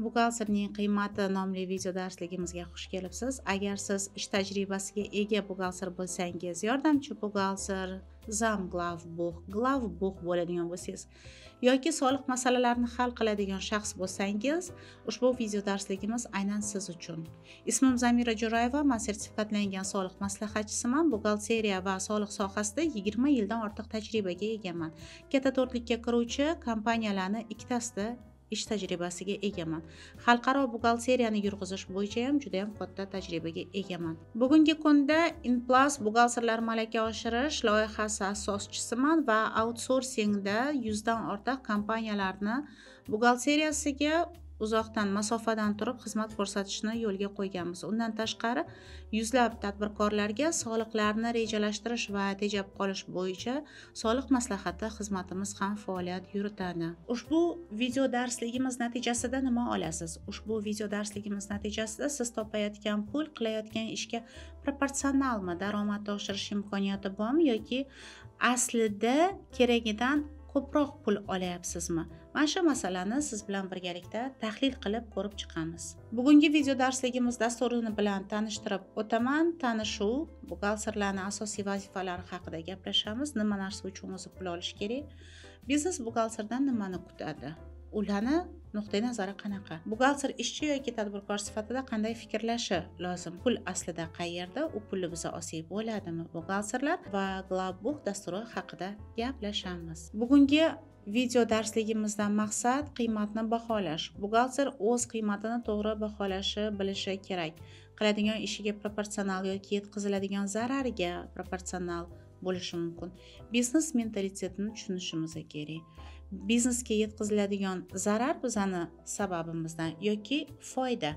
Buxgalterning qiymati nomli video darsligimizga xush kelibsiz. Agar siz ish tajribasiga ega buxgalter bo'lsangiz, yordamchi buxgalter, zam glavbux bo'ladigan bo'lsangiz yoki soliq masalalarini hal qiladigan shaxs bo'lsangiz, ushbu video darsligimiz aynan siz uchun. Ismim Zamira Jo'rayeva, men sertifikatlangan soliq maslahatchisiman. Buxgalteriya va soliq sohasida 20 yildan ortiq tajribaga egaman. Katta to'rtlikka kiruvchi kompaniyalarni ikkitasida ish tajribasiga egaman. Xalqaro buxgalteriyani yurg'izish bo'yicha ham juda ham katta tajribaga egaman. Bugungi kunda Inplus buxgalterlar malaka oshirish loyihasi asoschisiman va outsourcingda 100 dan ortiq kompaniyalarni buxgalteriyasiga uzoqdan masofadan turib xizmat ko'rsatishni yo'lga qo'yganmiz. Undan tashqari yuzlab tadbirkorlarga soliqlarni rejalashtirish va tejab qolish bo'yicha soliq maslahati xizmatimiz ham faoliyat yuritadi. Ushbu video darsligimiz natijasida nima olasiz? Ushbu video darsligimiz natijasida siz topayotgan pul qilayotgan ishga proporsionalmi, daromadni oshirish imkoniyati bormi yoki aslida keragidan ko'proq pul olayapsizmi? Mana shu masalani siz bilan birgalikda tahlil qilib ko'rib chiqamiz. Bugungi video darsligimiz dasturini bilan tanishtirib o'taman. Tanishuv, buxgalterlarning asosiy vazifalari haqida gaplashamiz. Nima narsa uchun o'zi pul olish kerak? Biznes buxgalterdan nimani kutadi? Ularni nuqtai nazari qanaqa? Buxgalter ishchi yoki tadbirkor sifatida qanday fikrlashi lozim? Pul aslida qayerda? U pulni biza olsak bo'ladimi? Buxgalterlar va glavbux dasturi haqida gaplashamiz. Bugungi video darsligimizdan maqsad qiymatni baholash. Buxgalter o'z qiymatini to'g'ri baholashi, bilishi kerak. Qiladigan ishiga proporsional yoki yetkaziladigan zarariga proporsional bo'lishi mumkin. Biznes mentalitetini tushunishimiz kerak. Biznesga yetkaziladigan zarar bizani sababimizdan yoki foyda,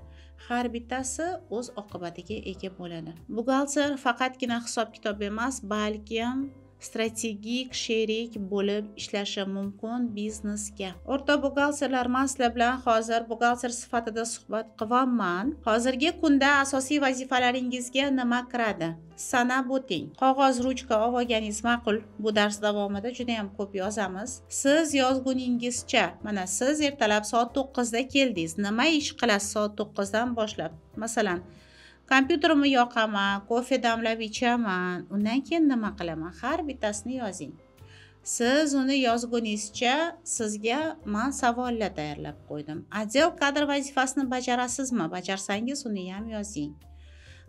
har bittasi o'z oqibatiga ega bo'ladi. Buxgalter faqatgina hisob-kitob emas, balkim strategik sherik bo'lib ishlashi mumkin biznesga. O'rta buxgalterlar, men sizlar bilan hozir buxgalter sifatida suhbat qilyapman. Hozirgi kunda asosiy vazifalaringizga nima kiradi? Sanab o'ting. Qog'oz, ruchka olganingiz ma'qul. Bu dars davomida juda ham ko'p yozamiz. Siz yozguningizcha, mana siz ertalab soat 9 da keldingiz. Nima ish qilasiz soat 9 dan boshlab? Masalan, kompyuterimni yoqaman, kofe damlab ichaman, undan keyin nima qilaman? Har bittasini yozing. Siz uni yozguningizcha sizga men savollar tayyorlab qo'ydim. Отдел kadr vazifasini bajarasizmi? Bajarsangiz uni ham yozing.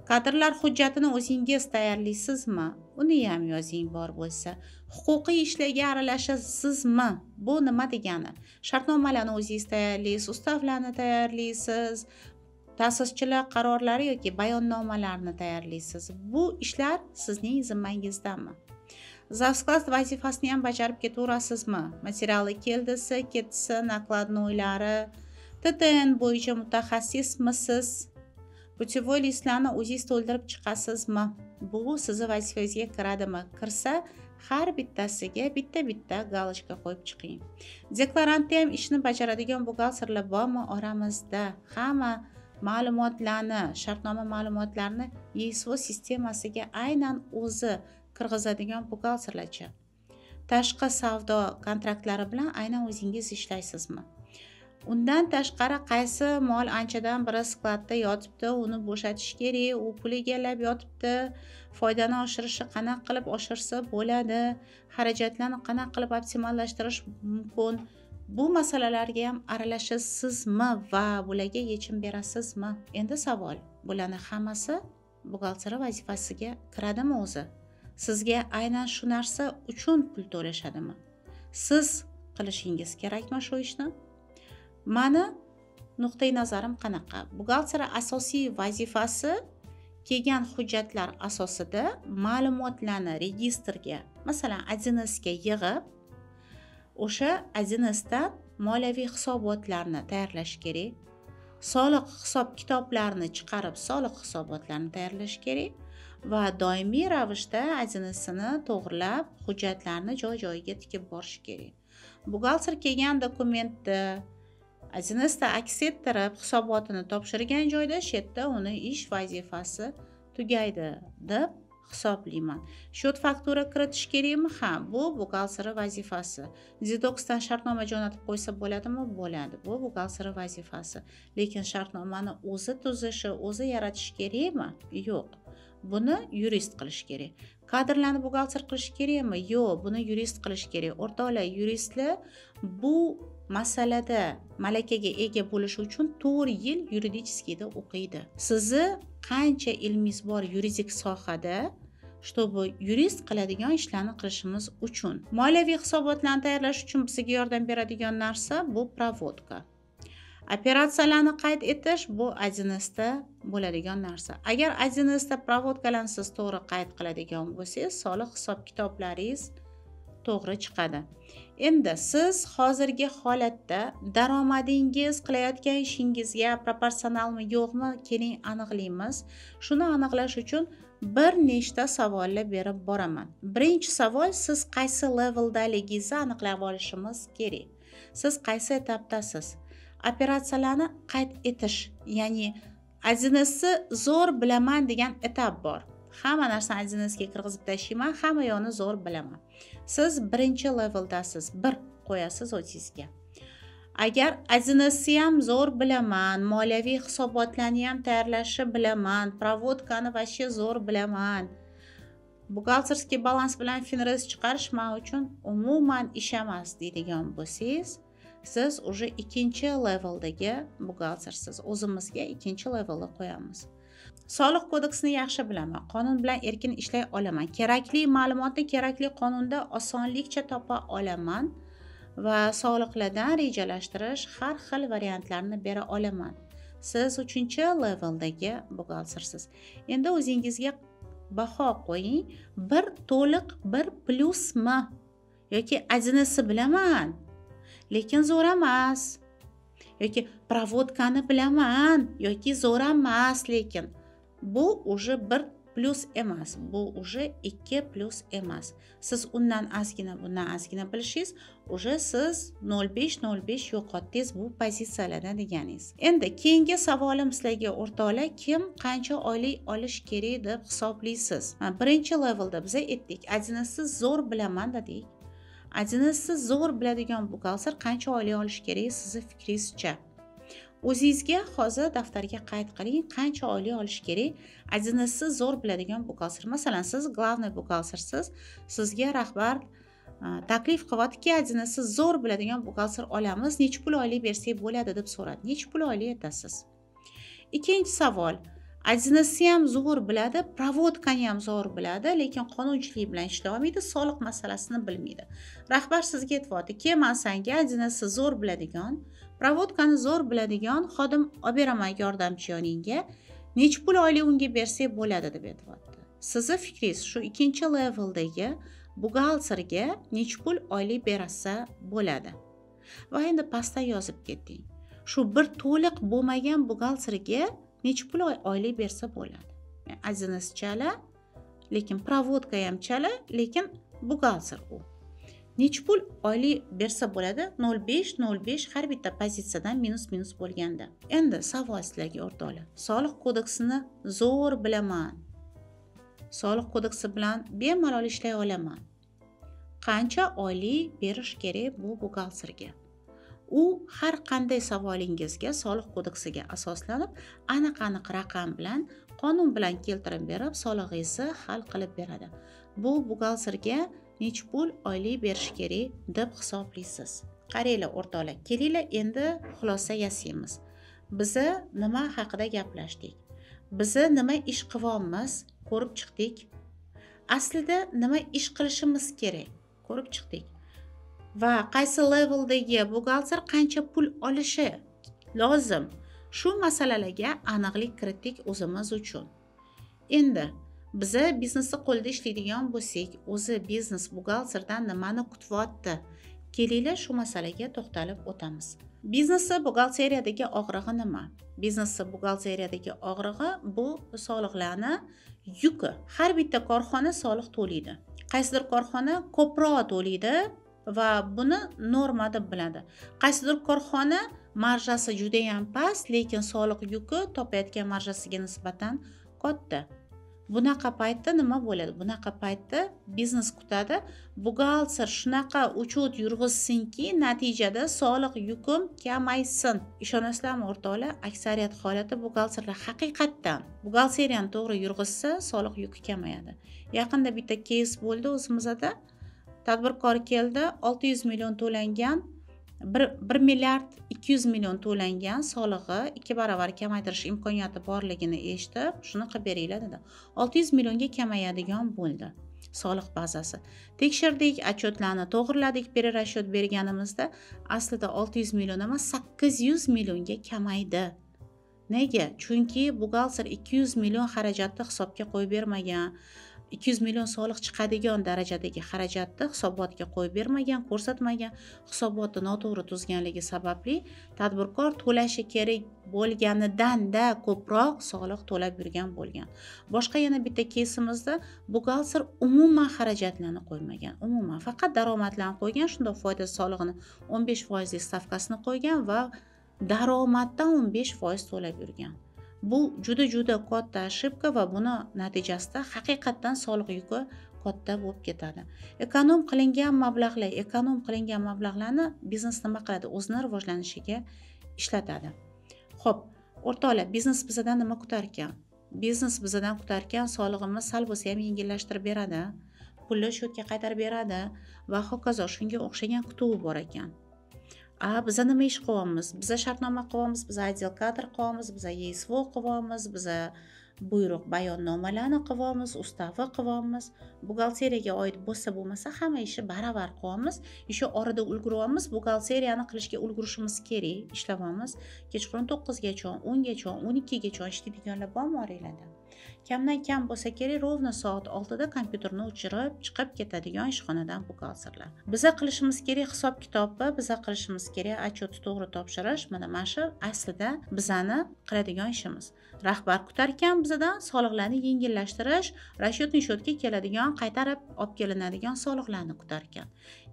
Kadrlar hujjatini o'zingiz tayyorlaysizmi? Uni ham yozing bor bo'lsa. Huquqiy ishlarga aralashasizmi? Bu nima degani? Shartnomalarni o'zingiz tayyorlaysiz, ustavlarni tayyorlaysiz, ta'sischilar qarorlari yoki bayonnomalarni tayyorlaysiz. Bu ishlar sizning zimmangizdami? Zavsklad vazifasini ham bajarib ketaverasizmi? Materiali keldisi, ketdisi, nakladnoylari, TTN bo'yicha mutaxassismisiz? Putevoy listlarni o'zingiz to'ldirib chiqasizmi? Bu sizni vazifangizga kiradimi? Kirsa, har bittasiga bitta galochka qo'yib chiqing. Deklarantda ham ishni bajaradigan buxgalterlar bormi oramizda? Hamma ma'lumotlarni, shartnoma ma'lumotlarini YSO sistemasiga aynan o'zi kirgizadigan buxgalterlarcha. Tashqi savdo kontraktlari bilan aynan o'zingiz ishlaysizmi? Undan tashqari qaysi mol anchadan biri skladda yotibdi, uni bo'shatish kerak, u pul egallab yotibdi, foydani oshirishi qanaqa qilib oshirsa bo'ladi, xarajatlarni qanaqa qilib optimallashtirish mumkin? Bu masalalarga ham aralashasizmi va bularga yechim berasizmi? Endi savol, bularning hammasi buxgalter vazifasiga kiradimi o'zi? Sizga aynan shu narsa uchun pul to'lashadimi? Siz qilishingiz kerakmi shu ishni? Mani nuqtai nazarim qanaqa? Buxgalter asosiy vazifasi kelgan hujjatlar asosida ma'lumotlarni registrga, masalan, 1Sga yig'ib, o'sha 1Sdan moliyaviy hisobotlarni tayyorlash kerak. Soliq hisob-kitoblarini chiqarib, soliq hisobotlarini tayyorlash kerak va doimiy ravishda 1Sni to'g'rilab, hujjatlarni joy-joyiga tikib borish kerak. Buxgalter kelgan dokumentni 1Sda aks ettirib, hisobotini topshirgan joyda shetda uni ish vazifasi tugaydi deb hisoblayman. Счет faktura kiritish kerakmi? Ha, bu buxgalteri vazifasi. Zidoxdan shartnoma jo'natib qo'ysa bo'ladimi? Bo'ladi. Bu buxgalteri vazifasi. Lekin shartnomani o'zi tuzishi, o'zi yaratish kerakmi? Yo'q. Buni yurist qilish kerak. Kadrlarni buxgalter qilish kerakmi? Yo'q, buni yurist qilish kerak. O'rtoqlar, yuristlar bu masalada malakaga ega bo'lish uchun 4 yil yuridiskida o'qiydi. Sizni qancha ilmingiz bor yuridik sohada, чтобы yurist qiladigan ishlarni qilishimiz uchun. Moliyaviy hisobotlarni tayyorlash uchun bizga yordam beradigan narsa bu provodka. Operatsiyalarni qayd etish bu 1Sda bo'ladigan narsa. Agar 1Sda provodkalarni siz to'g'ri qayd qiladigan bo'lsangiz, soliq hisob-kitoblaringiz to'g'ri chiqadi. Endi siz hozirgi holatda daromadingiz qilayotgan ishingizga proporsionalmi yo'qmi keling aniqlaymiz. Shuni aniqlash uchun bir nechta savollar berib boraman. Birinchi savol, siz qaysi levaldaligingizni aniqlab olishimiz kerak. Siz qaysi etapdasiz? Operatsiyalarni qayd etish, ya'ni 1Sni zo'r bilaman degan etap bor. Hamma narsani 1Sga kirgizib tashlayman, hamma yo'ni zo'r bilaman. Siz birinchi leveldasiz, bir qo'yasiz o'zingizga. Agar 1Sni ham zo'r bilaman, moliyaviy hisobotlarni ham tayyorlashni bilaman, provodkani vashcha zo'r bilaman, buxgalterskiy balans bilan finrez chiqarish men uchun umuman ish emas deydigan bo'lsangiz, siz уже ikkinchi leveldagi buxgaltersiz. O'zimizga ikkinchi levelda qo'yamiz. Soliq kodeksini yaxshi bilaman. Qonun bilan erkin ishlay olaman. Kerakli ma'lumotni kerakli qonunda osonlikcha topa olaman va soliqlardan rejalashtirish har xil variantlarini bera olaman. Siz 3-leveldagi buxgaltersiz. Endi o'zingizga baho qo'ying. Bir to'liq, bir plyusmi yoki 1Sni bilaman, lekin zo'r emas. Yoki provodkani bilaman, yoki zo'r emas, lekin bu уже 1 plus emas, bu уже 2 plus emas. Siz undan ozgina, bundan ozgina bilishingiz, уже siz 0.5 yo'qotdingiz bu pozitsiyalardan deganingiz. Endi keyingi savolim sizlarga o'rtoqlar, kim qancha oylik olish kerak deb hisoblaysiz? Birinchi levelda biz aytdik, 1Sni zo'r bilaman dedik. 1Sni zo'r biladigan buxgalter qancha oylik olish kerak sizni fikringizcha? O'zingizga hozir daftarga qayd qiling, qancha oylik olish kerak 1Sni zo'r biladigan buxgalter. Masalan, siz главный buxgaltersiz, sizga rahbar taklif qilyaptiki, 1Sni zo'r biladigan buxgalter olamiz, necha pul oylik bersak bo'ladi deb so'radi. Necha pul oylik aytasiz? Ikkinchi savol, 1Sni ham zo'r biladi, provodkani ham zo'r biladi, lekin qonunchilik bilan ishlay olmaydi, soliq masalasini bilmaydi. Rahbar sizga aytayapti, "Men senga 1Sni zo'r biladigan, provodkani zo'r biladigan xodim olib beraman yordamchi yoningga, necha pul oylik unga bersak bo'ladi" deb aytayapti. Sizni fikringiz shu ikkinchi leveldagi buxgalterga necha pul oylik berasa bo'ladi? Va endi pastdan yozib ketding. Shu bir to'liq bo'lmagan buxgalterga necha pul oylik bersa bo'ladi? 1Sni chala, lekin provodka ham chala, lekin buxgalter u. Necha pul oylik bersa bo'ladi? 0.5 har bitta pozitsiyadan minus bo'lganda. Endi savol sizlarga o'rtoqlar. Soliq kodeksini zo'r bilaman. Soliq kodeksi bilan bemalol ishlay olaman. Qancha oylik berish kerak bu buxgalterga? U har qanday savolingizga soliq kodeksiga asoslanib, aniq raqam bilan, qonun bilan keltirib berib, solig'ingizni hal qilib beradi. Bu buxgalterga necha pul oylik berish kerak deb hisoblaysiz? Qaranglar o'rtoqlar, kelinglar endi xulosa yasaymiz. Biz nima haqida gaplashdik? Biz nima ish qilyapmiz? Ko'rib chiqdik. Aslida nima ish qilishimiz kerak? Ko'rib chiqdik. Va qaysi leveldagi buxgalter qancha pul olishi lozim? Shu masalalarga aniqlik kiritdik o'zimiz uchun. Endi biz biznesda qo'lda ishlaydigan bo'lsak, o'zi biznes buxgalterdan nimani kutyapti? Kelinglar shu masalaga to'xtalib o'tamiz. Biznesda buxgalteriyadagi og'rig'i nima? Biznesda buxgalteriyadagi og'rig'i bu soliqlarni yuki. Har bitta korxona soliq to'laydi. Qaysidir korxona ko'proq to'laydi va buni norma deb biladi. Qaysidir korxona marjasi juda ham past, lekin soliq yuki topayotgan marjasiga nisbatan katta. Bunaqa paytda nima bo'ladi? Bunaqa paytda biznes kutadi. Buxgalter shunaqa uchut yurg'izsinki, natijada soliq yukim kamaysin. Ishonasizlarmi o'rtoqlar? Aksariyat holatda buxgalterlar haqiqatdan buxgalteriyani to'g'ri yurg'izsa, soliq yuki kamayadi. Yaqinda bitta keys bo'ldi o'zimizda. Tadbirkor keldi, 600 million to'langan, 1 milliard 200 million to'langan solig'i 2 baravar kamaytirish imkoniyati borligini eshitib, shuni qilib beringlar dedi. 600 millionga kamayadigan bo'ldi soliq bazasi. Tekshirdik, отчетlarni to'g'irladik, перерасчет berganimizda aslida 600 million emas, 800 millionga kamaydi. Nega? Chunki buxgalter 200 million xarajatni hisobga qo'yib bermagan. 200 million soliq chiqadigan darajadagi xarajatni hisobotga qo'yib bermagan, ko'rsatmagan, hisobotni noto'g'ri tuzganligi sababli tadbirkor to'lashi kerak bo'lganidan-da ko'proq soliq to'lab yurgan bo'lgan. Boshqa yana bitta keysimizda buxgalter umuman xarajatlarni qo'ymagan. Umuman faqat daromadlarni qo'ygan, shunda foyda solig'ini 15% stavkasini qo'ygan va daromaddan 15% to'lab yurgan. Bu juda katta ошибка va buni natijasida haqiqatdan soliq yuki katta bo'lib ketadi. Ekonom qilingan mablag'larni biznes nima qiladi? O'zini rivojlanishiga ishlatadi. Xo'p, o'rtoqlar, biznes bizdan nima kutar ekan? Biznes bizdan kutar ekan, solig'imiz sal bo'lsa ham yengillashtirib beradi, pulni shodga qaytarib beradi va hokazo shunga o'xshagan kutuvi bor ekan. Biza nima ish qilyapmiz? Biza shartnoma qilyapmiz, biza отдел kadr qilyapmiz, biza ESV qilyapmiz, biza buyruq bayonnomalarni qilyapmiz, ustavi qilyapmiz. Buxgalteriyaga oid bo'lmasa hamma ishni baravar qilyapmiz. O'sha orada ulguryapmiz, buxgalteriyani qilishga ulgurishimiz kerak, ishlayapmiz. Kechqurun 9 gacha, 10 gacha, 12 gacha ishlaydiganlar bormi oringlarda? Kamdan kam bo'lsa kerak, rovno soat 6 da kompyuterni o'chirib, chiqib ketadigan ishxonadan buxgalterlar. Biza qilishimiz kerak hisob kitobni, biza qilishimiz kerak отчетni to'g'ri topshirish. Mana shu aslida bizani qiladigan ishimiz. Rahbar kutar ekan bizdan soliqlarni yengillashtirish, расчетный счетga keladigan, qaytarib olib kelinadigan soliqlarni kutar ekan.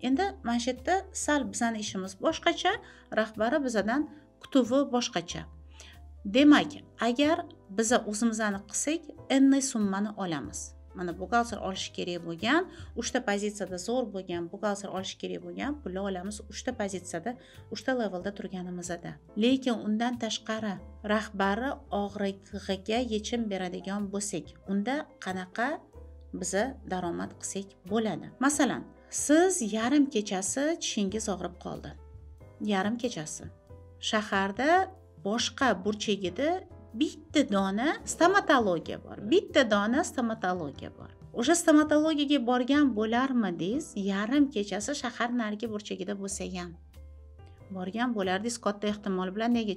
Endi mana shu yerda sal bizani ishimiz boshqacha, rahbari bizdan kutuvi boshqacha. Demak, agar biz o'zimizni qilsak, enli summani olamiz. Mana buxgalter olish kerak bo'lgan, 3 ta pozitsiyada zo'r bo'lgan, buxgalter olish kerak bo'lgan pulni olamiz 3 ta pozitsiyada, 3 ta levelda turganimizda. Lekin undan tashqari rahbari og'rig'iga yechim beradigan bo'lsak, unda qanaqa biz daromad qilsak bo'ladi? Masalan, siz yarim kechasi tishingiz og'rib qoldi. Yarim kechasi. Shaharda boshqa burchagida bitta dona stomatologiya bor. Bitta dona stomatologiya bor. O'sha stomatologiyaga borgan bo'larmidingiz? Yarim kechasi shahar narigi burchagida bo'lsa ham. Borgan bo'lardingiz katta ehtimol bilan. Nega?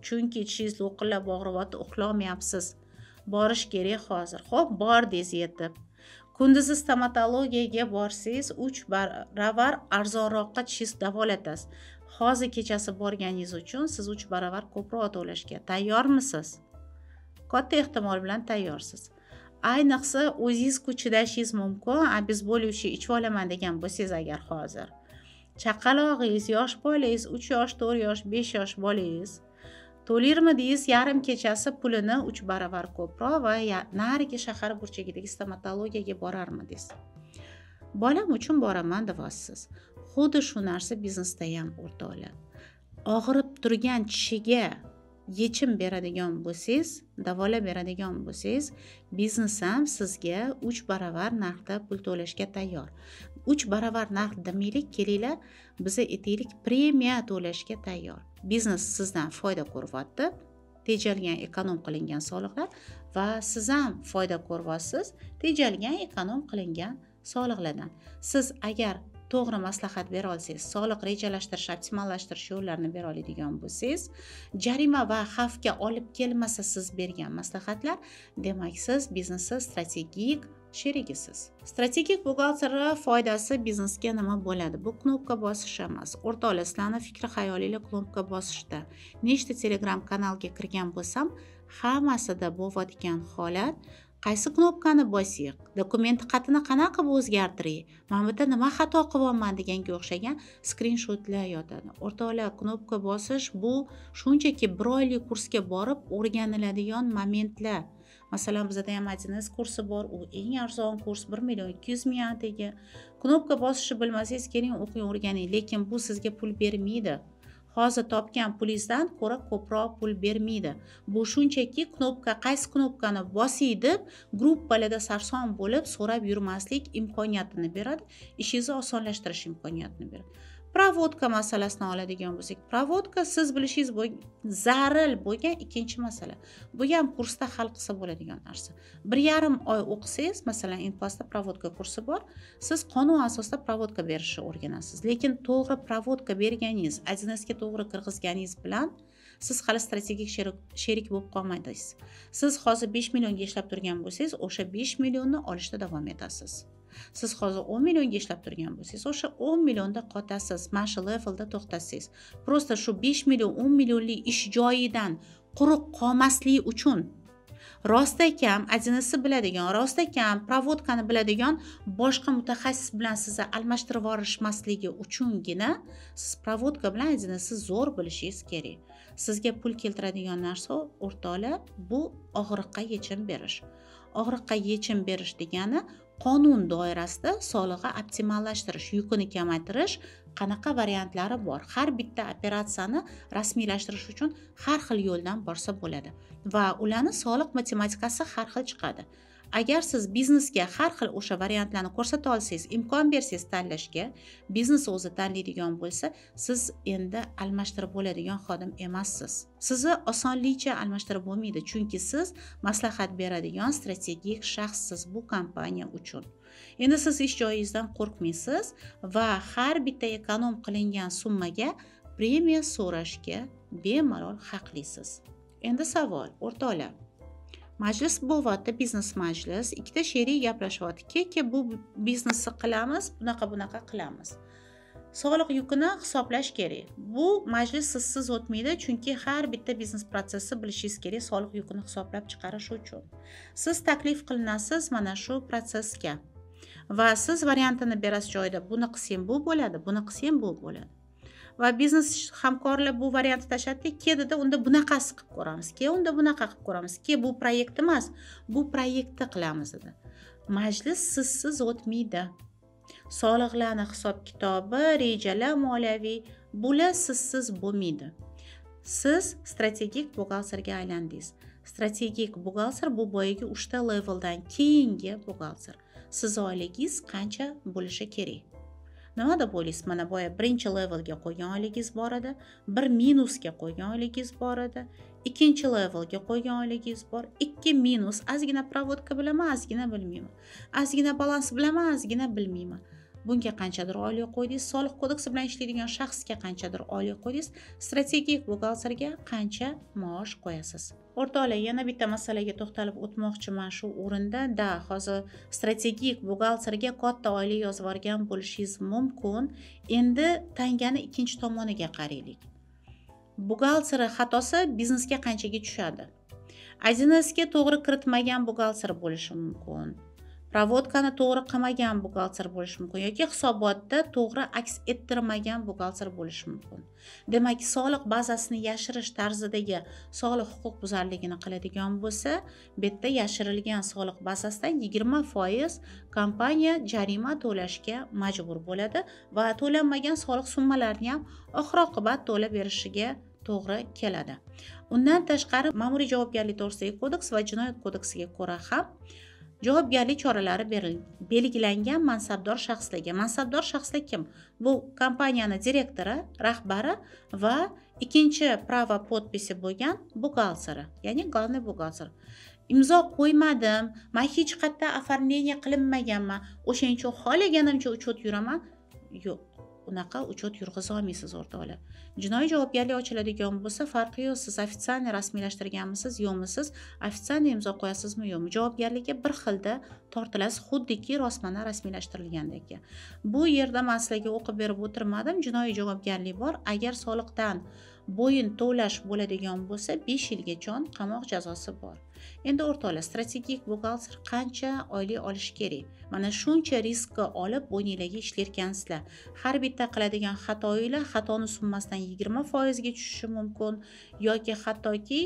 Chunki tishingiz lo'qillab og'riyapti, uxlamayapsiz. Borish kerak hozir. Xo'p, bordingiz yetib. Kunduzi stomatologiyaga borsangiz 3 baravar arzonroqqa tishingizni davolatasiz. Hozir kechasi borganingiz uchun siz 3 baravar ko'proq to'lashga tayyormisiz? Katta ehtimol bilan tayyorsiz. Ayniqsa o'zingiz-ku chidashingiz mumkin, obezbolyuющий ichib olaman degan bo'lsangiz agar hozir. Chaqalog'ingiz, yosh bolangiz, 3 yosh, 4 yosh, 5 yosh bolangiz to'lirmidingiz yarim kechasi pulini 3 baravar ko'proq va narigi shahar burchagidagi stomatologiyaga borarmidingiz? Bolam uchun boraman deyapsiz. Xuddi shu narsa biznesda ham o'rtoqlar. Og'rib turgan tishiga yechim beradigan bo'lsangiz, davolab beradigan bo'lsangiz, biznes ham sizga 3 baravar narxda pul to'lashga tayyor. 3 baravar narx demaylik, kelinglar, biz aytaylik premiya to'lashga tayyor. Biznes sizdan foyda ko'ryapti, tejalgan ekonom qilingan soliqlar va siz ham foyda ko'ryapsiz, tejalgan ekonom qilingan soliqlardan. Siz agar to'g'ri maslahat bera olsangiz, soliq rejalashtirish, optimallashtirish yo'llarini bera oladigan bo'lsangiz, jarima va xavfga olib kelmasa siz bergan maslahatlar, demak siz biznesda strategik sherigisiz. Strategik buxgalterlar foydasi biznesga nima bo'ladi? Bu knopka bosish emas. O'rtoqlar, sizlarning fikri xayolinglar knopka bosishda. Nechta Telegram kanalga kirgan bo'lsam, hammasida bo'layotgan holat qaysi knopkani bosing, dokument xatini qanaqa qilib o'zgartiring, mana bu yerda nima xato qilyapman deganga o'xshagan skrinshotlar yotadi. O'rtoqlar, knopka bosish bu shunchaki bir oylik kursga borib o'rganiladigan momentlar. Masalan, bizda ham Adines kursi bor, u eng arzon kurs 1.200.000 atigi. Knopka bosishni bilmasangiz, keling o'qing, o'rganing, lekin bu sizga pul bermaydi. Hozir topgan pulingizdan ko'ra ko'proq pul bermaydi. Bu shunchaki qaysi knopkani bosing deb gruppalarda sarson bo'lib so'rab yurmaslik imkoniyatini beradi, ishingizni osonlashtirish imkoniyatini beradi. Provodka masalasini oladigan bo'lsak, provodka siz bilishingiz zaril bo'lgan ikkinchi masala. Bu ham kursda hal qilsa bo'ladigan narsa. 1,5 oy o'qisangiz, masalan, Inpasda provodka kursi bor, siz qonun asosida provodka berishni o'rganasiz. Lekin to'g'ri provodka berganingiz, Adinesga to'g'ri kirgizganingiz bilan siz hali strategik sherik bo'lib qolmadingiz. Siz hozir 5 millionga ishlab turgan bo'lsangiz, o'sha 5 millionni olishda davom etasiz. Siz hozir 10 millionga ishlab turgan bo'lsangiz, o'sha 10 millionda qotasiz, mana shu levelda to'xtasangiz. Prosta shu 5 million, 10 millionlik ish joyidan quruq qolmaslik uchun rostakam Adinesni biladigan, rostakam provodkani biladigan boshqa mutaxassis bilan sizni almashtirib yuborishmasligi uchungina siz provodka bilan Adinesni zo'r bilishingiz kerak. Sizga pul keltiradigan narsa o'rtoqlar, bu og'riqqa yechim berish. Og'riqqa yechim berish degani qonun doirasida solig'i optimallashtirish, yukini kamaytirish qanaqa variantlari bor. Har bitta operatsiyani rasmiylashtirish uchun har xil yo'ldan borsa bo'ladi va ularni soliq matematikasi har xil chiqadi. Agar siz biznesga har xil o'sha variantlarni ko'rsata olsangiz, imkon bersangiz tanlashga, biznes o'zi tanlaydigan bo'lsa, siz endi almashtirib bo'ladigan xodim emassiz. Sizni osonlikcha almashtirib bo'lmaydi, chunki siz maslahat beradigan strategik shaxssiz bu kompaniya uchun. Endi siz ish joyingizdan qo'rqmaysiz va har bitta ekonom qilingan summaga premiya so'rashga bemalol haqlisiz. Endi savol, o'rtoqlar. Majlis bo'lyapti, biznes majlis, ikkita sherik gaplashyapti, bu biznesni qilamiz, bunaqa qilamiz. Soliq yukini hisoblash kerak. Bu majlis sizsiz o'tmaydi, chunki har bitta biznes protsessi bilishingiz kerak soliq yukini hisoblab chiqarish uchun. Siz taklif qilinasiz mana shu protsesga va siz variantini berasiz joyda buni qilsang bu bo'ladi, buni qilsang bu bo'ladi. Va biznes hamkorlar bu variantni tashladiki, kedida unda bunaqasi qilib ko'ramiz, unda bunaqa qilib ko'ramiz, bu proyekt emas, bu proyektni qilamiz dedi. Majlis sizsiz o'tmaydi. Soliqlarning hisob-kitobi, rejalar moliyaviy, bular sizsiz bo'lmaydi. Siz strategik buxgalterga aylandingiz. Strategik buxgalter bu boyagi 3 ta leveldan keyingi buxgalter. Siz oyligingiz qancha bo'lishi kerak? Nima deb o'ylaysiz? Mana boya birinchi levelga qo'ygan oyligingiz bor edi, bir minusga qo'ygan oyligingiz bor edi, ikkinchi levelga qo'ygan oyligingiz bor, 2 minus, ozgina provodka bilaman, ozgina bilmayman. Ozgina balans bilaman, ozgina bilmayman. Bunga qanchadir oylik qo'ydingiz, soliq kodeksi bilan ishlaydigan shaxsga qanchadir oylik qo'ydingiz, strategik buxgalterga qancha maosh qo'yasiz. O'rtoqlar, yana bitta masalaga to'xtalib o'tmoqchiman shu o'rinda. Hozir strategik buxgalterga katta oylik yozib olgan bo'lishingiz mumkin. Endi tangani ikkinchi tomoniga qaraylik. Buxgalteri xatosi biznesga qanchaga tushadi? Adinesga to'g'ri kiritmagan buxgalter bo'lishi mumkin. Provodkani to'g'ri qilmagan buxgalter bo'lishi mumkin yoki hisobotda to'g'ri aks ettirmagan buxgalter bo'lishi mumkin. Demak, soliq bazasini yashirish tarzidagi soliq huquqbuzarligini qiladigan bo'lsa, bu yerda yashirilgan soliq bazasidan 20% kompaniya jarima to'lashga majbur bo'ladi va to'lanmagan soliq summalarini ham oxir-oqibat to'lab berishiga to'g'ri keladi. Undan tashqari, ma'muriy javobgarlik to'g'risidagi kodeks va jinoyat kodeksiga ko'ra ham javobgarlik choralari belgilangan mansabdor shaxslarga. Mansabdor shaxslar kim? Bu kompaniyani direktori, rahbari va ikkinchi prava podpisi bo'lgan buxgalteri, ya'ni главный buxgalter. Imzo qo'ymadim, men hech qayerda оформление qilinmaganman, o'shaning uchun xohlaganimcha uchot yuraman. Yo'q. Unaqa uchot yurg'iza olmaysiz o'rtoqlar. Jinoiy javobgarlik ochiladigan bo'lsa, farqi yo'q, siz ofitsialniy rasmiylashtirganmisiz, yo'qmisiz, ofitsialniy imzo qo'yasizmi, yo'qmi, javobgarlikka bir xilda tortilasiz, xuddiki rostmana rasmiylashtirilgandek. Bu yerda men sizlarga o'qib berib o'tirmadim, jinoiy javobgarlik bor. Agar soliqdan bo'yin tovlash bo'ladigan bo'lsa 5 yilgacha qamoq jazosi bor. Endi o'rtoqlar, strategik buxgalter qancha oylik olish kerak? Mana shuncha riskni olib bo'yninglarga ishlayotgansizlar. Har bitta qiladigan xatoinglar xatoni summasidan 20% ga tushishi mumkin yoki hattoki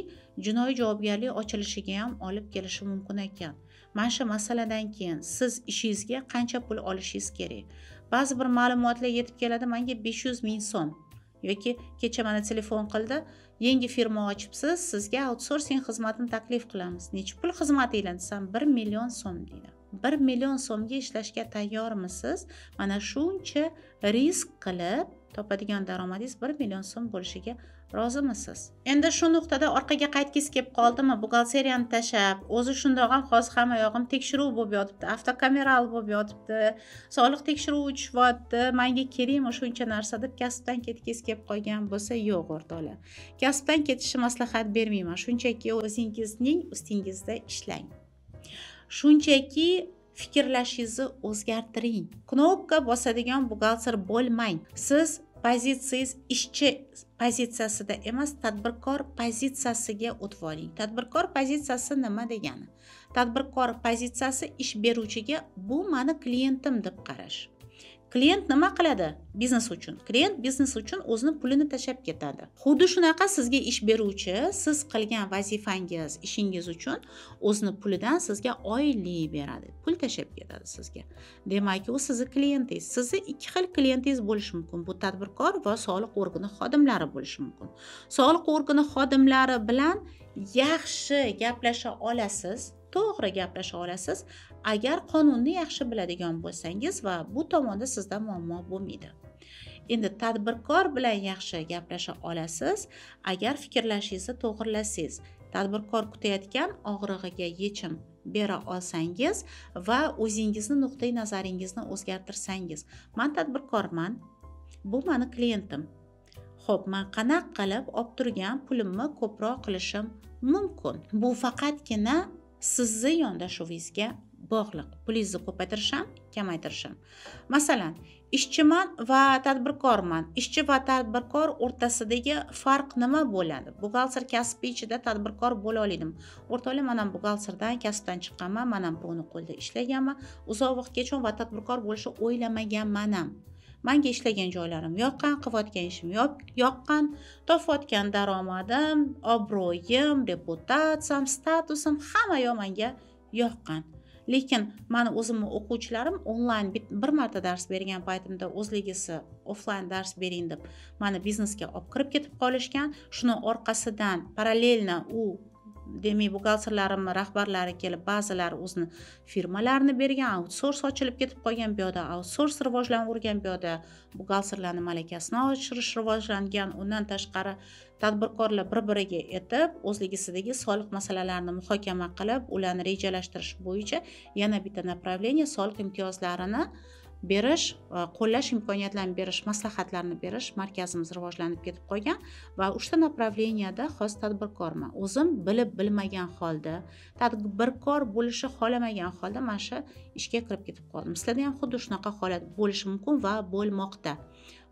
jinoiy javobgarlik ochilishiga ham olib kelishi mumkin ekan. Mana shu masaladan keyin siz ishingizga qancha pul olishingiz kerak? Ba'zi bir ma'lumotlar yetib keladi, menga 500 ming so'm yoki kecha mana telefon qildi, yangi firma ochibsiz, sizga outsourcing xizmatini taklif qilamiz. Necha pul xizmatinglar desam 1 million so'm deydi. 1 million so'mga ishlashga tayyormisiz? Mana shuncha risk qilib topadigan daromadingiz 1 million so'm bo'lishiga rozimisiz? Endi shu nuqtada orqaga qaytgingiz kelib qoldimi? Buxgalteriyani tashab, o'zi shundoq ham hozir hamma yog'im tekshiruv bo'lib yotibdi, avtokameral bo'lib yotibdi, soliq tekshiruvi tushyapti, menga kerakmi shuncha narsa deb kasbdan ketgingiz kelib qolgan bo'lsa, yo'q o'rtoqlar. Kasbdan ketishni maslahat bermayman. Shunchaki o'zingizning ustingizda ishlang. Shunchaki fikrlashingizni o'zgartiring. Knopka bosadigan buxgalter bo'lmang. Siz pozitsiyangiz ishchi pozitsiyasida emas, tadbirkor pozitsiyasiga o'tib oling. Tadbirkor pozitsiyasi nima degani? Tadbirkor pozitsiyasi ish beruvchiga bu meni klientim deb qarash. Klient nima qiladi biznes uchun? Klient biznes uchun o'zini pulini tashab ketadi. Xuddi shunaqa sizga ish beruvchi siz qilgan vazifangiz, ishingiz uchun o'zini pulidan sizga oylik beradi. Pul tashab ketadi sizga. Demak, u sizning klientingiz. Sizning ikki xil klientingiz bo'lishi mumkin. Bu tadbirkor va soliq organi xodimlari bo'lishi mumkin. Soliq organi xodimlari bilan yaxshi gaplasha olasiz. To'g'ri gaplasha olasiz agar qonunni yaxshi biladigan bo'lsangiz va bu tomonda sizda muammo bo'lmaydi. Endi tadbirkor bilan yaxshi gaplasha olasiz agar fikrlashingizni to'g'rilasangiz, tadbirkor kutayotgan og'rig'iga yechim bera olsangiz va o'zingizni nuqtai nazaringizni o'zgartirsangiz. Men tadbirkorman, bu meni klientim. Xo'p, men qanaqa qilib olib turgan pulimni ko'proq qilishim mumkin? Bu faqatgina sizni yondashuvingizga bog'liq. Pulingizni ko'paytirisham, kamaytirisham. Masalan, ishchiman va tadbirkorman. Ishchi va tadbirkor o'rtasidagi farq nima bo'ladi? Buxgalter kasbi ichida tadbirkor bo'la oldim. O'rtoqlar, men ham buxgalterdan kasbdan chiqqanman, men ham birovni qo'lida ishlaganman. Uzoq vaqtgacha va tadbirkor bo'lishni o'ylamaganman ham. Menga ishlagan joylarim yoqqan, qilayotgan ishim yoqqan, topayotgan daromadim, obro'yim, reputatsiyam, statusim hamma menga yoqqan. Lekin meni o'zimning o'quvchilarim onlayn bir marta dars bergan paytimda o'zligisi offlayn dars bering deb meni biznesga olib kirib ketib qolishgan. Shuni orqasidan parallelna u demak buxgalterlarimning rahbarlari kelib ba'zilari o'zini firmalarini bergan, outsource ochilib ketib qolgan, bu yoqda outsource rivojlanavergan, bu yoqda buxgalterlarning malakasini oshirish rivojlangan. Undan tashqari tadbirkorlar bir-biriga etib o'zligisidagi soliq masalalarini muhokama qilib, ularni rejalashtirish bo'yicha yana bitta направление soliq imtiyozlarini berish, qo'llash imkoniyatlarini berish, maslahatlarni berish markazimiz rivojlanib ketib qolgan va uchta направленияda xos tadbirkorman. O'zim bilib bilmagan holda, tadbirkor bo'lishni xohlamagan holda mana shu ishga kirib ketib qoldim. Sizlarda ham xuddi shunaqa holat bo'lishi mumkin va bo'lmoqda.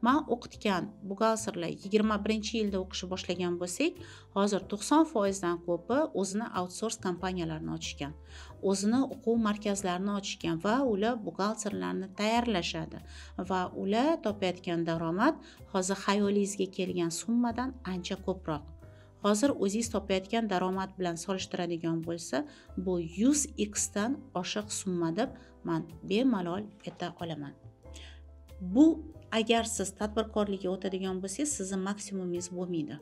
Men o'qitgan buxgalterlar 21-yilda o'qishni boshlagan bo'lsak, hozir 90% dan ko'pi o'zini outsource kompaniyalarini ochishgan. O'zini o'quv markazlarini ochishgan va ular buxgalterlarni tayyorlashadi va ular topayotgan daromad hozir xayolingizga kelgan summadan ancha ko'proq. Hozir o'zingiz topayotgan daromad bilan solishtiradigan bo'lsa, bu 100x dan oshiq summa deb men bemalol ayta olaman. Bu agar siz tadbirkorlikka o'tadigan bo'lsangiz, sizning maksimumingiz bo'lmaydi.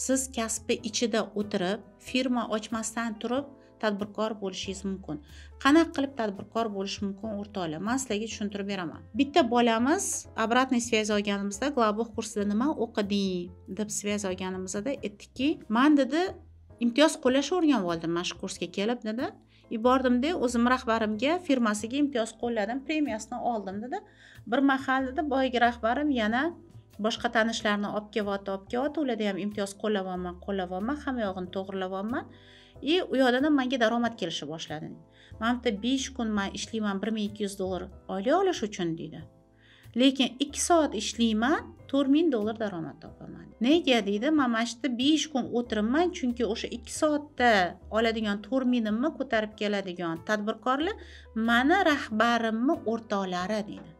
Siz kasbi ichida o'tirib, firma ochmasdan turib tadbirkor bo'lishingiz mumkin. Qanaqa qilib tadbirkor bo'lish mumkin o'rtoqlar? Men sizlarga tushuntirib beraman. Bitta bolamiz обратный связь olganimizda, Glabox kursida nima o'qiding deb связь olganimizda aytdiki, men dedi imtiyoz qo'llashni o'rganib oldim mana shu kursga kelib dedi. Bordimda o'zim rahbarimga firmasiga imtiyoz qo'lladim, premiyasini oldim dedi. Bir mahal dedi boyagi rahbarim yana boshqa tanishlarni olib kelyapti, ularda ham imtiyoz qo'llayapman, hamma yog'ini to'g'rilayapman. U yoqdan menga daromad kelishni boshladi. Men bitta 5 kun men ishlayman $1200 oylik olish uchun dedi. lekin 2 soat ishlayman, $4000 daromad topaman. Nega deydi? Men mana shu 5 kun o'tiribman, chunki o'sha 2 soatda oladigan 4000 nimni ko'tarib keladigan tadbirkorlar meni rahbarimni o'rtoqlari deydi.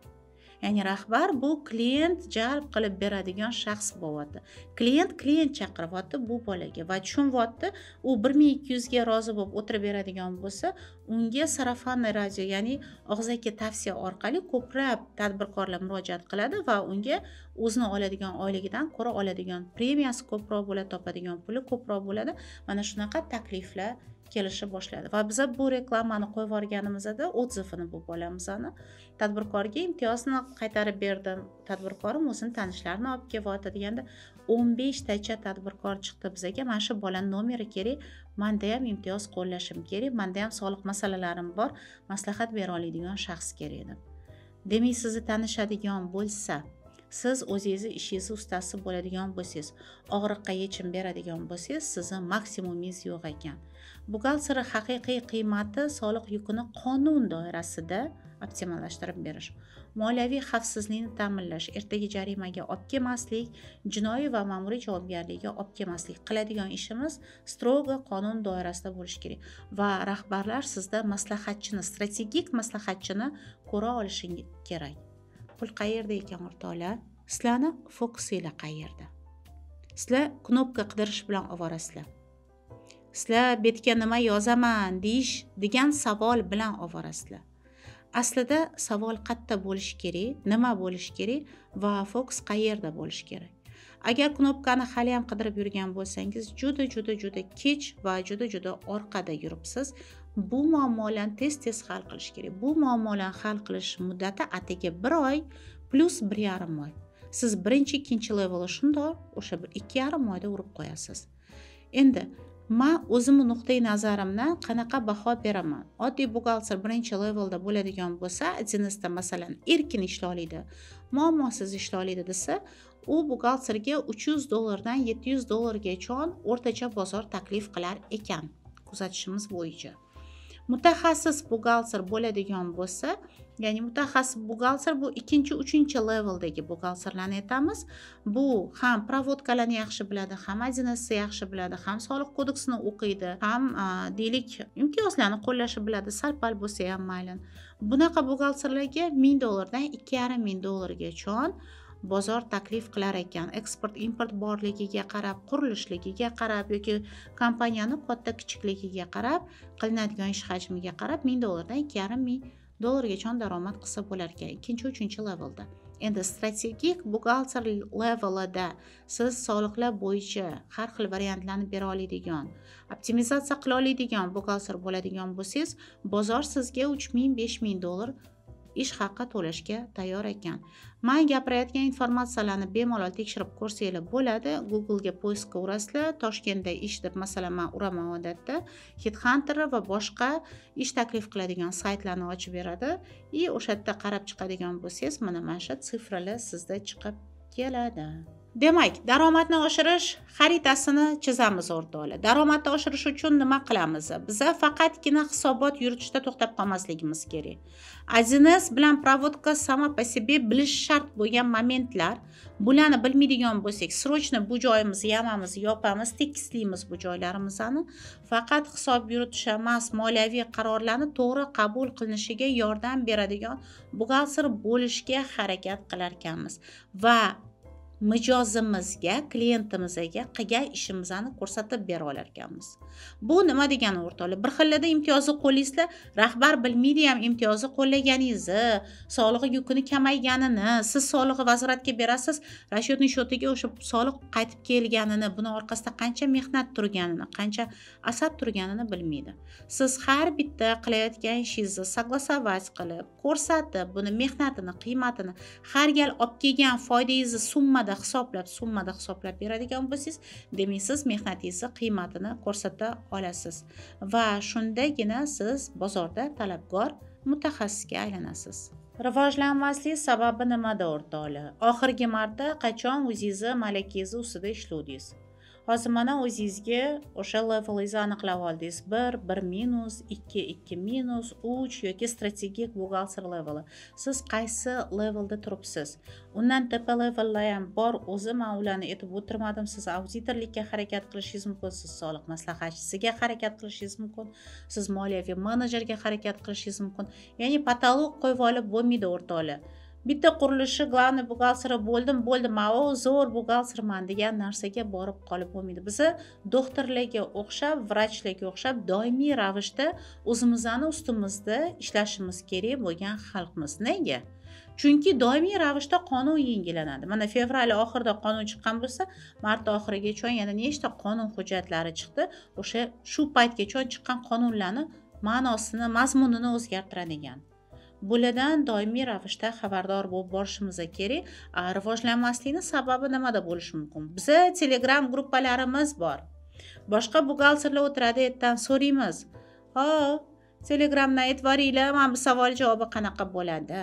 Ya'ni rahbar bu klient jalb qilib beradigan shaxs bo'lyapti. Klient chaqiryapti bu bolaga va tushunyapti, u 1200 ga rozi bo'lib o'tirib beradigan bo'lsa, unga sarafonniy radio, ya'ni og'zaki tavsiya orqali ko'plab tadbirkorlar murojaat qiladi va unga o'zini oladigan oyligidan ko'ra oladigan premiyasi ko'proq bo'ladi, topadigan puli ko'proq bo'ladi. Mana shunaqa takliflar kelishib boshladi va biz bu reklamani qo'yib yuborganimizda odzivini bu bolamizani tadbirkorga imtiyozni qaytarib berdim. Tadbirkorim o'zini tanishlarini olib kelyapti deganda 15 tacha tadbirkor chiqdi bizga. Mana shu bolaning nomeri kerak, menda ham imtiyoz qo'llashim kerak, menda ham soliq masalalarim bor, maslahat bera oladigan shaxs kerak edi. Demak, sizni tanishadigan bo'lsa, siz o'zingizni ishingiz ustasi bo'ladigan bo'lsangiz, og'riqqa yechim beradigan bo'lsangiz, sizni maksimumingiz yo'q ekan. Buxgalter haqiqiy qiymati soliq yukini qonun doirasida optimallashtirib berish, moliyaviy xavfsizlikni ta'minlash, ertaga jarimaga olib kelmaslik, jinoiy va ma'muriy javobgarlikka olib kelmaslik qiladigan ishimiz strogo qonun doirasida bo'lishi kerak va rahbarlar sizda maslahatchini, strategik maslahatchini ko'ra olishi kerak. Pul qayerda ekan o'rtoqlar? Sizlarni fokusinglar qayerda? Sizlar knopka qidirish bilan ovorasizlar. Sizlar betga nima yozaman degan savol bilan ovorasizlar. Aslida savol qayerda bo'lishi kerak, nima bo'lishi kerak va fokus qayerda bo'lishi kerak. Agar knopkani hali ham qidirib yurgan bo'lsangiz, juda kech va juda orqada yuribsiz. Bu muammolarni tez hal qilish kerak. Bu muammolarni hal qilish muddati atigi 1 oy plus 1,5 oy. Siz birinchi, ikkinchi levelni shundoq o'sha 2,5 oyda urib qo'yasiz. Endi men o'zimning nuqtai nazarimdan qanaqa baho beraman? Oddiy buxgalter birinchi levelda bo'ladigan bo'lsa, adinizda masalan erkin ishlaydi, muammosiz ishlaydi desa, u buxgalterga $300 dan $700 gacha o'rtacha bozor taklif qilar ekan, kuzatishimiz bo'yicha. Mutaxassis buxgalter bo'ladigan bo'lsa, ya'ni mutaxassis buxgalter bu 2-3 leveldagi buxgalterlarni aytamiz. Bu ham provodkalarni yaxshi biladi, ham adinasini yaxshi biladi, ham soliq kodeksini o'qiydi, ham deylik imtiyozlarni qo'llashni biladi, sal-pal bo'lsa ham mayli. Bunaqa buxgalterlarga $1000 dan $2000 gacha bozor taklif qilar ekan. Eksport import borligiga qarab, qurilishligiga qarab yoki kompaniyani katta kichikligiga qarab, qilinadigan ish hajmiga qarab $1000 dan $2500 gacha daromad qilsa bo'lar ekan 2-3 levelda. Endi strategik buxgalter levelida siz soliqlar bo'yicha har xil variantlarni bera oladigan, optimizatsiya qila oladigan buxgalter bo'ladigan bo'lsangiz, bozor sizga $3000-5000 ish haqi to'lashga tayyor ekan. Men gapirayotgan informatsiyalarni bemalol tekshirib ko'rsanglar bo'ladi. Google ga poiskka urasizlar, Toshkentda ish deb masalan men uraman odatda, Headhunter va boshqa ish taklif qiladigan saytlarni ochib beradi. O'sha yerda qarab chiqadigan bo'lsangiz, mana shu sifralar sizda chiqib keladi. Demak, daromadni oshirish xaritasini chizamiz o'rtoqlar. Daromadni oshirish uchun nima qilamiz? Biz faqatgina hisobot yuritishda to'xtab qolmasligimiz kerak. Azines bilan provodka sama po себе bilish shart bo'lgan momentlar, bularni bilmaydigan bo'lsak, srochno bu joyimizni yamamiz, yopamiz, tekislaymiz bu joylarimizni. Faqat hisob yuritish emas, moliyaviy qarorlarni to'g'ri qabul qilinishiga yordam beradigan buxgalter bo'lishga harakat qilar ekanmiz va mijozimizga, klientimizga qilgan ishimizni ko'rsatib bera olar ekanmiz. Bu nima degani o'rtoqlar? Bir xillada imtiyozni qo'llaysizlar, rahbar bilmaydi ham imtiyozni qo'llaganingizni, soliq yukini kamayganini, siz soliq vaziratga berasiz, расчетный счетiga o'sha soliq qaytib kelganini, buni orqasida qancha mehnat turganini, qancha asab turganini bilmaydi. Siz har bitta qilayotgan ishingizni согласовать qilib, ko'rsatib, buni mehnatini, qiymatini, har gal olib kelgan foydangizni summada hisoblab beradigan bo'lsangiz, demak siz mehnatingizni qiymatini ko'rsata olasiz va shundagina siz bozorda talabgor mutaxassisga aylanasiz. Rivojlanmaslik sababi nimada o'rtoqlar? Oxirgi marta qachon o'zingizni malakangizni ustida ishladingiz? Hozir mana o'zingizga o'sha levelingizni aniqlab oldingiz. 1, 1 minus, 2, 2 minus, 3 yoki strategik buxgalter leveli. Siz qaysi levelda turibsiz? Undan tepa levellar ham bor. O'zim men ularni aytib o'tirmadim. Siz auditorlikka harakat qilishingiz mumkin, siz soliq maslahatchisiga harakat qilishingiz mumkin, siz moliyaviy menejerga harakat qilishingiz mumkin. Ya'ni patolog qo'yib olib bo'lmaydi o'rtoqlar. Bitta qurilishi glavniy buxgalteri bo'ldim, men zo'r buxgalterman degan narsaga borib qolib bo'lmaydi. Biza doktorlarga o'xshab, vrachlarga o'xshab doimiy ravishda o'zimizni ustimizda ishlashimiz kerak bo'lgan xalqmiz. Nega? Chunki doimiy ravishda qonun yangilanadi. Mana fevral oxirida qonun chiqqan bo'lsa, mart oxirigacha yana nechta qonun hujjatlari chiqdi. O'sha shu paytgacha chiqqan qonunlarni ma'nosini, mazmunini o'zgartiradigan. Bulardan doimiy ravishda xabardor bo'lib borishimiz kerak. Rivojlanmaslikning sababi nimada bo'lishi mumkin? Biza Telegram gruppalarimiz bor. Boshqa buxgalterlar o'tiradi, aytdan so'raymiz. Telegramdan aytvaringlar, mana bu savol javobi qanaqa bo'ladi?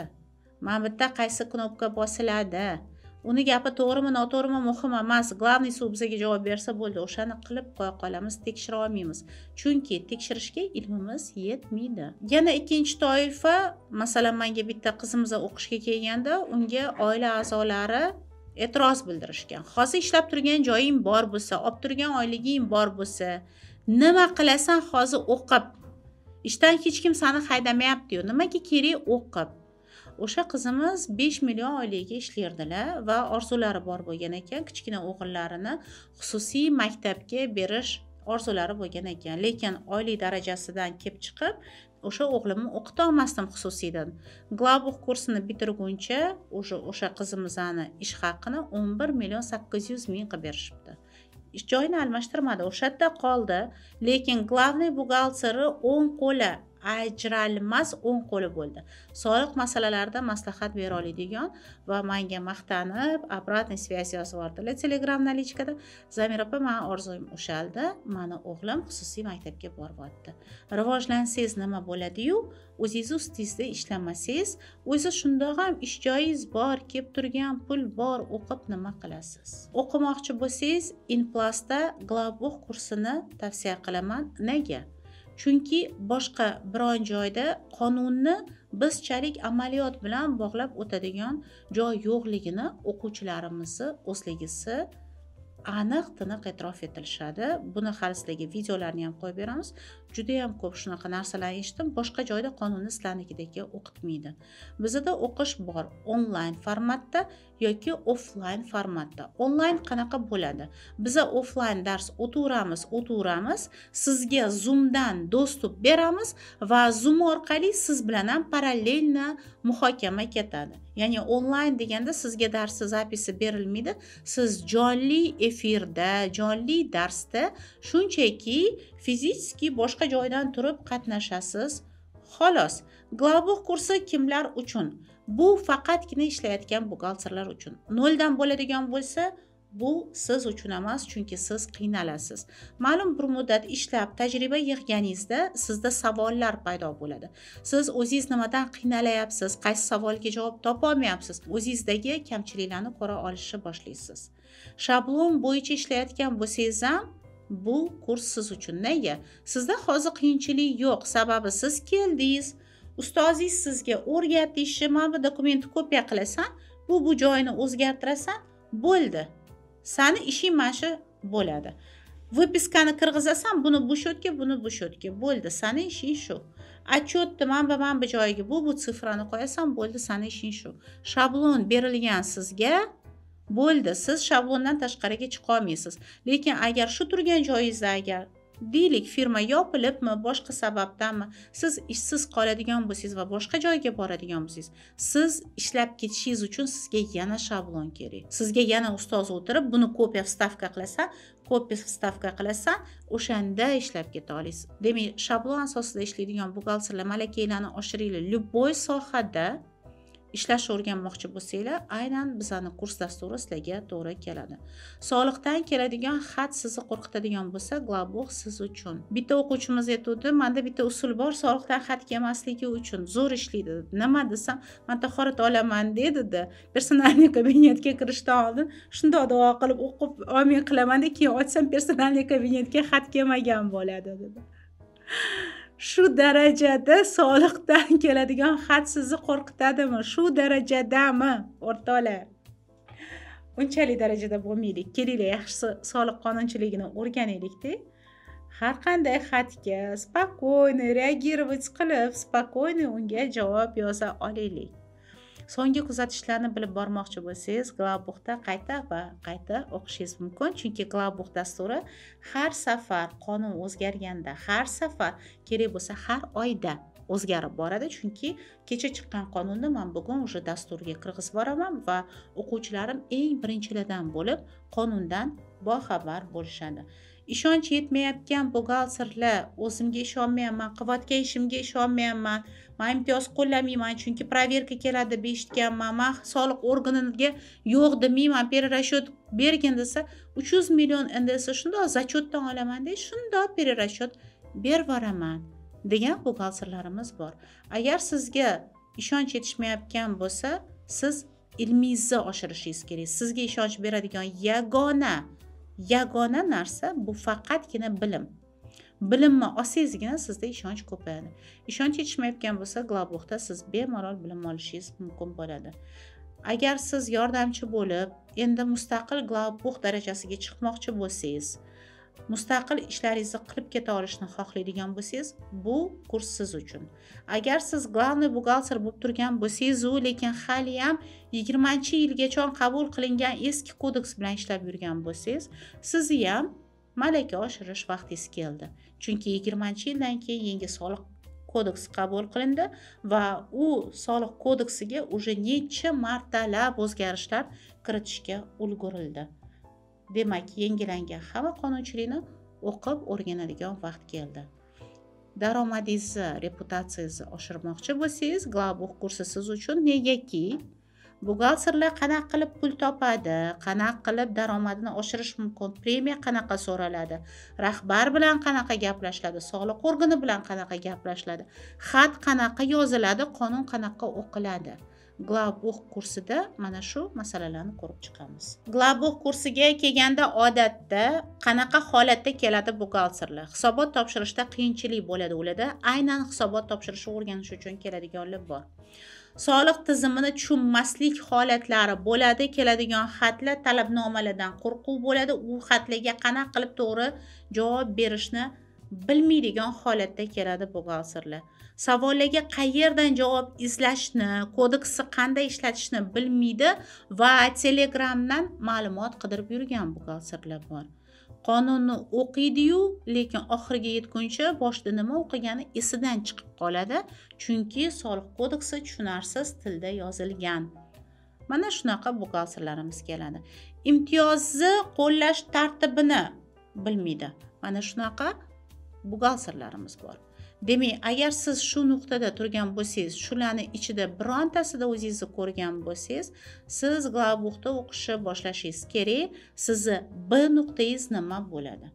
Mana bu yerda qaysi knopka bosiladi? Uni gapi to'g'rimi, noto'g'rimi muhim emas. Glavniy suv bizga javob bersa bo'ldi. O'shani qilib qo'ya qolamiz, tekshira olmaymiz. Chunki tekshirishga ilmimiz yetmaydi. Yana ikkinchi toifa, masalan, menga bitta qizimiz o'qishga kelganda, unga oila a'zolari e'tiroz bildirishgan. Hozir ishlab turgan joying bor bo'lsa, olib turgan oyliging bor bo'lsa, nima qilasan hozir o'qib? Ishdan hech kim seni haydamayapti-yu. Nimaga kerak o'qib? O'sha qizimiz 5 million oylikka ishlardilar va orzulari bor bo'lgan ekan, kichkina o'g'illarini xususiy maktabga berish orzulari bo'lgan ekan. Lekin oylik darajasidan kelib chiqib, o'sha o'g'limni o'qita olmasdim xususiydan. Glabux kursini bitirguncha o'sha qizimizni ish haqini 11 million 800 ming qilib berishibdi. Ish joyini almashtirmadi, o'sha yerda qoldi. Lekin glavniy buxgalteri 10 qo'li ajralmas 10 qo'li bo'ldi. Soliq masalalarida maslahat bera oladigan va menga maqtanib, обратный связь yozib yubordilar Telegram nalichkada. Zamira opa, men orzuyim ushaldi. Meni o'g'lim xususiy maktabga boryapti. Rivojlansangiz nima bo'ladi-yu, o'zingiz ustingizda ishlamasangiz, o'zi shundoq ham ish joyingiz bor, kelib turgan pul bor, o'qib nima qilasiz? O'qimoqchi bo'lsangiz, Inplusda Glabux kursini tavsiya qilaman. Nega? Chunki boshqa biron joyda qonunni bizchalik amaliyot bilan bog'lab o'tadigan joy yo'qligini o'quvchilarimizni o'zligisi aniq tiniq e'tirof etilishadi. Buni hali sizlarga videolarni ham qo'yib beramiz. Juda ham ko'p shunaqa narsalar eshitdim. Boshqa joyda qonunni sizlarnikidek o'qitmaydi. Bizda o'qish bor, onlayn formatda yoki offlayn formatda. Onlayn qanaqa bo'ladi? Biza offlayn dars o'tiramiz, sizga Zoomdan dostуп beramiz va Zoom orqali siz bilan ham parallelna muhokama ketadi. Ya'ni onlayn deganda sizga darsi zapisi berilmaydi. Siz jonli efirda, jonli darsda shunchaki fiziki boshqa joydan turib qatnashasiz. Xolos. Glabux kursi kimlar uchun? Bu faqatgina ishlayotgan buxgalterlar uchun. 0 dan bo'ladigan bo'lsa, bu siz uchun emas, chunki siz qiynalasiz. Ma'lum bir muddat ishlab, tajriba yig'ganingizda sizda savollar paydo bo'ladi. Siz o'zingiz nimadan qiynalayapsiz, qaysi savolga javob topa olmayapsiz, o'zingizdagi kamchiliklarni ko'ra olishni boshlaysiz. Shablon bo'yicha ishlayotgan bo'lsangiz ham bu kurs siz uchun. Nega? Sizda hozir qiyinchilik yo'q, sababi siz keldingiz, ustozingiz sizga o'rgatdi, mana bu dokumentni kopiya qilasan, bu joyini o'zgartirasan, bo'ldi. Sani ishing mana shu bo'ladi. Выпискani kirgizasan, buni bu shotga, buni bu shotga, bo'ldi. Sani ishing shu. Отчетni mana bu joyiga bu sifrani qo'yasan, bo'ldi, sani ishing shu. Shablon berilgan sizga, bo'ldi. Siz shablondan tashqariga chiqa olmaysiz. Lekin agar shu turgan joyingizda agar deylik firma yopilibmi, boshqa sababdanmi, siz ishsiz qoladigan bo'lsangiz va boshqa joyga boradigan bo'lsangiz, siz ishlab ketishingiz uchun sizga yana shablon kerak. Sizga yana ustoz o'tirib, buni kopiya vstavka qilasan, o'shanda ishlab keta olasiz. Demak, shablon asosida ishlaydigan buxgalterlar malakalarini oshiringlar. Любой sohada ishlashni o'rganmoqchi bo'lsanglar, aynan bizani kurs dasturi sizlarga to'g'ri keladi. Soliqdan keladigan xat sizni qo'rqitadigan bo'lsa, Glabux siz uchun. Bitta o'quvchimiz aytdi, menda bitta usul bor, soliqdan xat kelmasligi uchun zo'r ishlaydi. Nima desam, men tahorat olaman dedi. Personalniy kabinetga kirishdan oldin shunday duo qilib o'qib, amin qilaman-da, keyin ochsam personalniy kabinetga xat kelmagan bo'ladi dedi. Shu darajada soliqdan keladigan xat sizni qo'rqitadimi? Shu darajadami, o'rtoqlar? Unchalik darajada bo'lmaylik. Kelinglar, yaxshisi soliq qonunchiligini o'rganaylik-da. Har qanday xatga spokойно reagировать qilib, spokойно unga javob yoza olaylik. So'nggi kuzatishlarni bilib bormoqchi bo'lsangiz, Glabuxda qayta va qayta o'qishingiz mumkin. Chunki Glabux dasturi har safar qonun o'zgarganda, har safar kerak bo'lsa har oyda o'zgarib boradi. Chunki kecha chiqqan qonunni men bugun o'sha dasturga kirgizib boraman va o'quvchilarim eng birinchilardan bo'lib qonundan boxabar bo'lishadi. Ishonch yetmayotgan buxgalterlar, o'zimga ishonmayman, qilayotgan ishimga ishonmayman, men imtiyoz qo'llamayman chunki proverka keladi deb eshitganman, men soliq organiga yo'q demayman, перерасчет bergin desa, 300 million ndsa shunday zachotdan olaman-da, shunday перерасчет berib boraman degan buxgalterlarimiz bor. Agar sizga ishonch yetishmayotgan bo'lsa, siz ilmingizni oshirishingiz kerak. Sizga ishonch beradigan yagona narsa bu faqatgina bilim. Bilimni olsangizgina sizda ishonch ko'payadi. Ishonch yetishmayotgan bo'lsa, Glabuxda siz bemalol bilim olishingiz mumkin bo'ladi. Agar siz yordamchi bo'lib, endi mustaqil Glabux darajasiga chiqmoqchi bo'lsangiz, mustaqil ishlaringizni qilib keta olishni xohlaydigan bo'lsangiz, bu kurs siz uchun. Agar siz glavniy buxgalter bo'lib turgan bo'lsangiz, lekin hali ham 20-yilgacha qabul qilingan eski kodeks bilan ishlab yurgan bo'lsangiz, sizni ham malaka oshirish vaqtingiz keldi. Chunki 20-yildan keyin yangi soliq kodeksi qabul qilindi va u soliq kodeksiga уже necha martalab o'zgarishlar kiritishga ulgurildi. Demak, yangilangan hamma qonunchilikni o'qib o'rganadigan vaqt keldi. Daromadingizni, reputatsiyangizni oshirmoqchi bo'lsangiz, Glabux kursi siz uchun. Negaki, buxgalterlar qanaqa qilib pul topadi, qanaqa qilib daromadini oshirish mumkin, premiya qanaqa so'raladi, rahbar bilan qanaqa gaplashiladi, soliq organi bilan qanaqa gaplashiladi, xat qanaqa yoziladi, qonun qanaqa o'qiladi. Glabux kursida mana shu masalalarni ko'rib chiqamiz. Glabux kursiga kelganda odatda qanaqa holatda keladi buxgalterlar? Hisobot topshirishda qiyinchilik bo'ladi ularda. Aynan hisobot topshirishni o'rganish uchun keladiganlar bor. Soliq tizimini tushunmaslik holatlari bo'ladi, keladigan xatlar talabnomalardan qo'rquv bo'ladi, u xatlarga qanaqa qilib to'g'ri javob berishni bilmaydigan holatda keladi buxgalterlar. Savollarga qayerdan javob izlashni, kodeksni qanday ishlatishni bilmaydi va Telegramdan ma'lumot qidirib yurgan buxgalterlar bor. Qonunni o'qiydi-yu, lekin oxiriga yetguncha boshda nima o'qigani esidan chiqib qoladi, chunki soliq kodeksi tushunarsiz tilda yozilgan. Mana shunaqa buxgalterlarimiz keladi. Imtiyozni qo'llash tartibini bilmaydi. Mana shunaqa buxgalterlarimiz bor. Demak, agar siz shu nuqtada turgan bo'lsangiz, shularning ichida birontasida o'zingizni ko'rgan bo'lsangiz, siz Glabuxda o'qishni boshlashingiz kerak. Sizni B nuqtangiz nima bo'ladi?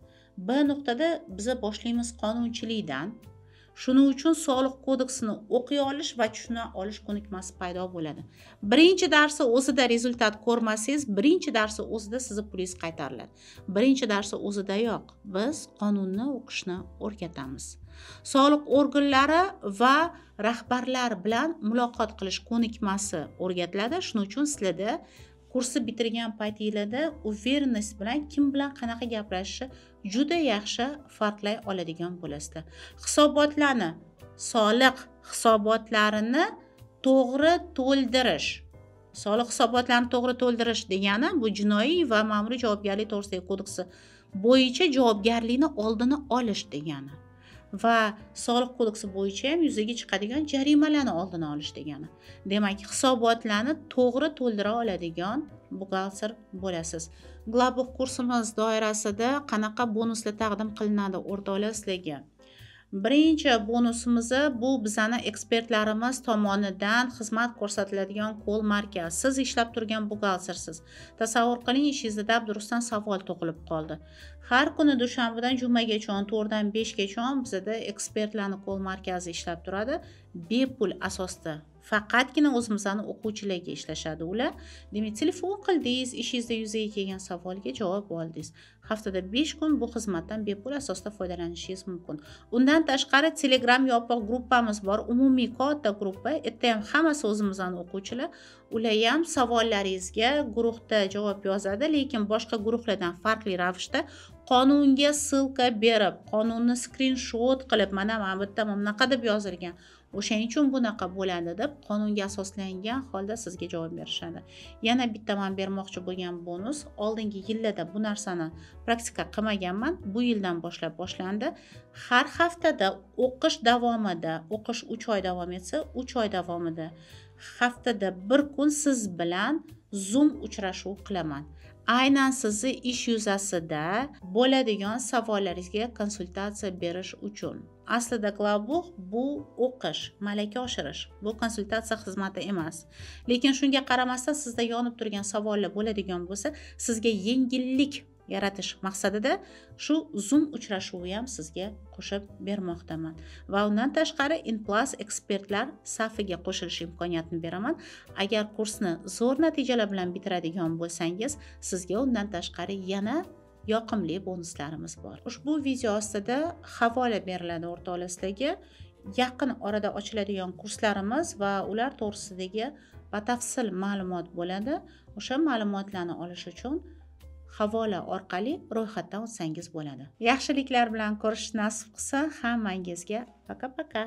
B nuqtada biz boshlaymiz qonunchilikdan. Shuning uchun soliq kodeksini o'qiy olish va tushuna olish ko'nikmasi paydo bo'ladi. Birinchi darsi o'zida rezultat ko'rmasangiz, birinchi darsi o'zida sizni pulingiz qaytariladi. Birinchi darsi o'zidayoq biz qonunni o'qishni o'rgatamiz. Soliq organlari va rahbarlar bilan muloqot qilish ko'nikmasi o'rgatiladi. Shuning uchun sizlarda kursni bitirgan paytingizda uverенность bilan kim bilan qanaqa gaplashishni juda yaxshi farqlay oladigan bo'lasizlar. Hisobotlarni, soliq hisobotlarini to'g'ri to'ldirish. Soliq hisobotlarini to'g'ri to'ldirish degani bu jinoiy va ma'muriy javobgarlik to'g'risidagi kodeksi bo'yicha javobgarlikni oldini olish degani. Va soliq kodeksi bo'yicha ham yuzaga chiqadigan jarimalarni oldini olish degani. Demak, hisobotlarni to'g'ri to'ldira oladigan buxgalter bo'lasiz. Glabux kursimiz doirasida qanaqa bonuslar taqdim qilinadi o'rtoqlar sizlarga? Birinchi bonusimiz bu bizani ekspertlarimiz tomonidan xizmat ko'rsatiladigan qo'l markaz. Siz ishlab turgan buxgaltersiz. Tasavvur qiling, ishingizda dabdurustdan savol tug'ilib qoldi. Har kuni dushanbadan jumagacha 4 dan 5 gacha bizda ekspertlarning qo'l markazi ishlab turadi. Bepul asosda. Faqatgina o'zimizning o'quvchilarga ishlashadi ular. Demak, telefon qildingiz, ishingizda yuzaga kelgan savolga javob oldingiz. Haftada 5 kun bu xizmatdan bepul asosda foydalanishingiz mumkin. Undan tashqari Telegram yopiq gruppamiz bor, umumiy katta gruppa. Erta ham hammasi o'zimizning o'quvchilar. Ular ham savollaringizga guruhda javob yozadi, lekin boshqa guruhlardan farqli ravishda qonunga silka berib, qonunni skrinshot qilib, mana bu yerda bunaqa deb yozilgan. O'shaning uchun bunaqa bo'ladi deb qonunga asoslangan holda sizga javob berishadi. Yana bitta men bermoqchi bo'lgan bonus, oldingi yillarda bu narsani praktika qilmaganman, bu yildan boshlab boshlandi. Har haftada o'qish davomida, o'qish 3 oy davom etsa, 3 oy davomida haftada 1 kun siz bilan Zoom uchrashuv qilaman. Aynan sizni ish yuzasida bo'ladigan savollaringizga konsultatsiya berish uchun. Aslida Glavbox bu o'qish, malaka oshirish, bu konsultatsiya xizmati emas. Lekin shunga qaramasdan sizda yonib turgan savollar bo'ladigan bo'lsa, sizga yengillik yaratish maqsadida shu Zoom uchrashuvi ham sizga qo'shib bermoqdaman. Va undan tashqari InPlus ekspertlar safiga qo'shilish imkoniyatini beraman. Agar kursni zo'r natijalar bilan bitiradigan bo'lsangiz, sizga undan tashqari yana yoqimli bonuslarimiz bor. Ushbu video ostida havola beriladi o'rtoqlaridagi yaqin orada ochiladigan kurslarimiz va ular to'g'risidagi batafsil ma'lumot bo'ladi. O'sha ma'lumotlarni olish uchun havola orqali ro'yxatdan o'tsangiz bo'ladi. Yaxshiliklar bilan ko'rish nasib qilsa, hammangizga paka-paka.